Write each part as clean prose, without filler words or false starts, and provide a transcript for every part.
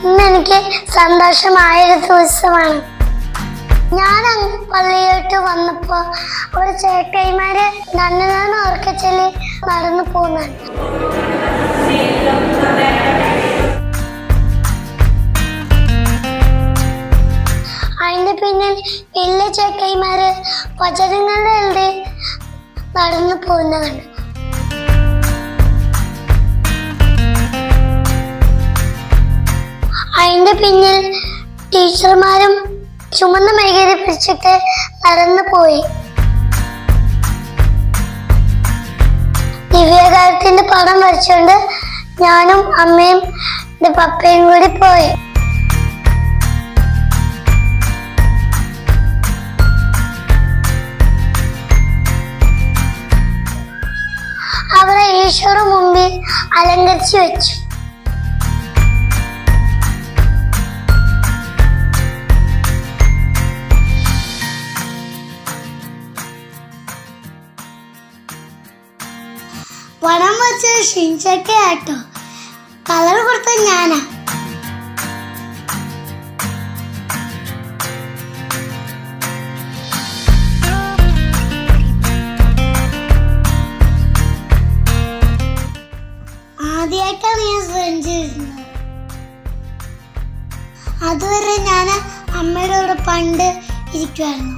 ഇന്ന് എനിക്ക് സന്തോഷമായൊരു ദിവസമാണ്. ഞാൻ പള്ളിയിലോട്ട് വന്നപ്പോ ഒരു ചേട്ടായിമാര് നന്നാണ് ഓർക്കച്ചൊല്ലി നടന്നു പോകുന്നുണ്ട്. അതിന്റെ പിന്നിൽ വലിയ ചേട്ടായിമാര് വചനങ്ങളുടെ എഴുതി നടന്നു പോകുന്നുണ്ട്. അതിന്റെ പിന്നിൽ ടീച്ചർമാരും ചുമന്ന മേഖല പിടിച്ചിട്ട് നടന്നു പോയി. ദിവ്യകാരത്തിന്റെ പടം വരച്ചുകൊണ്ട് ഞാനും അമ്മയും എന്റെ പപ്പയും കൂടി പോയി. അവരെ ഈശോയുടെ മുമ്പിൽ അലങ്കരിച്ചു വെച്ചു. പടം വെച്ചത് ഷിൻചക്ക ആട്ടോ, കളർ കൊടുത്തത് ഞാനാ. ആദ്യമായിട്ടാണ് ഞാൻ ശ്രമിച്ചിരുന്നത്. അതുവരെ ഞാൻ അമ്മയുടെ കൂടെ പണ്ട് ഇരിക്കുമായിരുന്നു.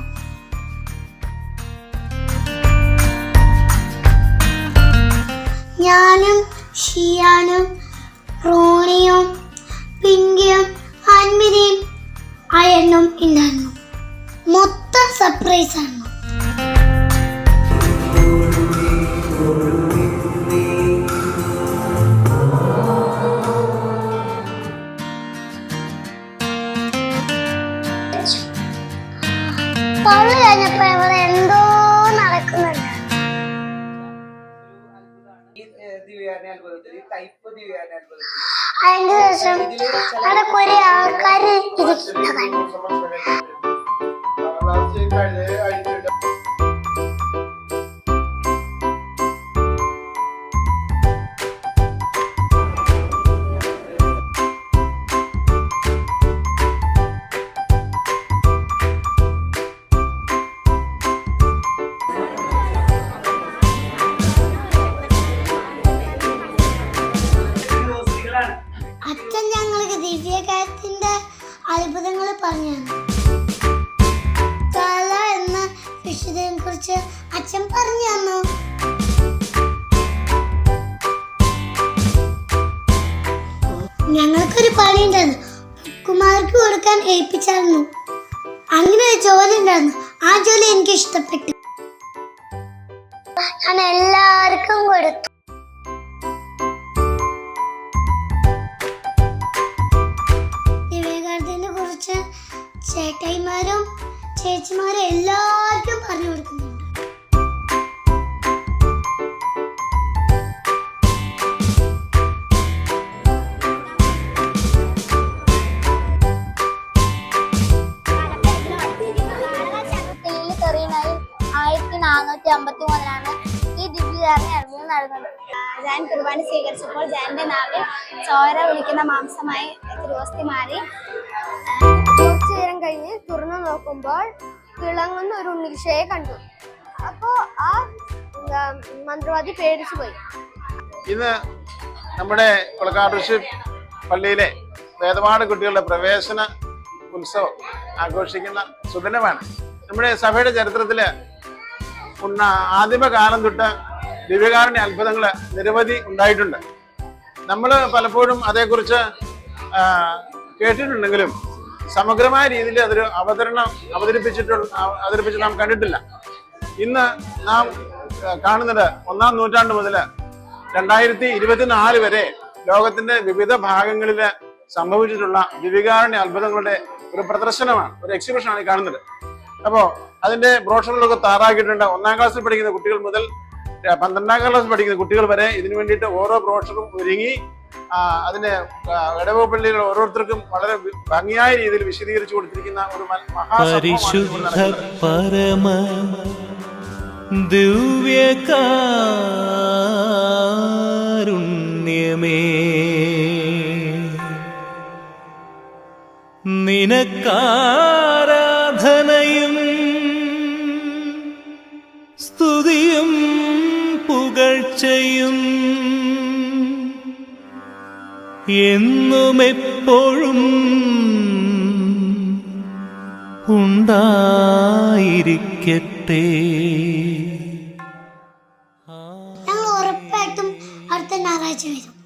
ഞാനും ഷിയാനും റോണിയും പിങ്കിയും അൻമിനിയും അയണ്ണും ഉണ്ടായിരുന്നു. മൊത്തം സർപ്രൈസ് ആണ്. പള്ളി കഴിഞ്ഞപ്പോ ഇവിടെ എന്തോ നടക്കുന്നുണ്ട്. അതിന്റെ ശേഷം അവിടെ കുറെ ആൾക്കാര് ഇരിക്കുന്നതാണ്. അച്ഛൻ ഞങ്ങൾക്ക് ദിവ്യകാരത്തിന്റെ അത്ഭുതങ്ങൾ പറഞ്ഞു തന്നു. കല എന്ന വിഷയത്തെ കുറിച്ച് അച്ഛൻ പറഞ്ഞു തന്നു. ഞങ്ങൾക്കൊരു പണി ഉണ്ടായിരുന്നു, കുമാർക്ക് കൊടുക്കാൻ ഏൽപ്പിച്ചായിരുന്നു. അങ്ങനെ ഒരു ജോലി ഉണ്ടായിരുന്നു. ആ ജോലി എനിക്ക് ഇഷ്ടപ്പെട്ടു. ഞാൻ എല്ലാവർക്കും കൊടുത്തു. ചേട്ടായിമാരും ചേച്ചിമാരും എല്ലാവർക്കും പറഞ്ഞു കൊടുക്കുന്നുണ്ട്. തെറീനായി 1453 ഈ ദിവ്യകാരണ അത്ഭുതം നടന്നത്. ജാൻ കുർബാന സ്വീകരിച്ചപ്പോൾ ജാന്റെ നാവിൽ ചോര ഒലിക്കുന്ന മാംസമായി തിരുവോസ്തി മാറി. കുറച്ചു നേരം കഴിഞ്ഞ് തുറന്നു നോക്കുമ്പോൾ തിളങ്ങുന്ന ഒരു ഉണ്ണികൃഷ്ണയെ കണ്ടു. അപ്പോ ആ മന്ത്രവാദി പേടിച്ചു പോയി. ഇന്ന് നമ്മുടെ കൊളക്കാട് പള്ളിയിലെ വേദപാഠ കുട്ടികളുടെ പ്രവേശന ഉത്സവം ആഘോഷിക്കുന്ന സുദിനമാണ്. നമ്മുടെ സഭയുടെ ചരിത്രത്തില് ആദിമകാലം തൊട്ട് ദിവ്യകാരുണ്യ അത്ഭുതങ്ങൾ നിരവധി ഉണ്ടായിട്ടുണ്ട്. നമ്മൾ പലപ്പോഴും അതേക്കുറിച്ച് കേട്ടിട്ടുണ്ടെങ്കിലും സമഗ്രമായ രീതിയിൽ അതൊരു അവതരിപ്പിച്ച് നാം കണ്ടിട്ടില്ല. ഇന്ന് നാം കാണുന്നത് 1-ാം നൂറ്റാണ്ട് മുതൽ 2024 വരെ ലോകത്തിന്റെ വിവിധ ഭാഗങ്ങളിൽ സംഭവിച്ചിട്ടുള്ള ദിവ്യകാരുണ്യ അത്ഭുതങ്ങളുടെ ഒരു പ്രദർശനമാണ്, ഒരു എക്സിബിഷനാണ് ഈ കാണുന്നത്. അപ്പോൾ അതിന്റെ ബ്രോഷറുകളൊക്കെ തയ്യാറാക്കിയിട്ടുണ്ട്. 1-ാം ക്ലാസ്സിൽ പഠിക്കുന്ന കുട്ടികൾ മുതൽ 12-ാം ക്ലാസ്സിൽ പഠിക്കുന്ന കുട്ടികൾ വരെ ഇതിനു വേണ്ടിയിട്ട് ഓരോ ബ്രോഷറും ഒരുങ്ങി അതിന് ഇടവക പള്ളികൾ ഓരോരുത്തർക്കും വളരെ ഭംഗിയായ രീതിയിൽ വിശദീകരിച്ചു കൊടുത്തിരിക്കുന്ന ഒരു ദിവ്യകാരുണ്യമേ നിനക്കാരാധനയും സ്തുതിയും പുകഴ്ചയും എന്നും എപ്പോഴും ഉണ്ടായിരിക്കട്ടെ. ഞങ്ങൾ ഉറപ്പായിട്ടും അടുത്ത ഞായറാഴ്ച വരും.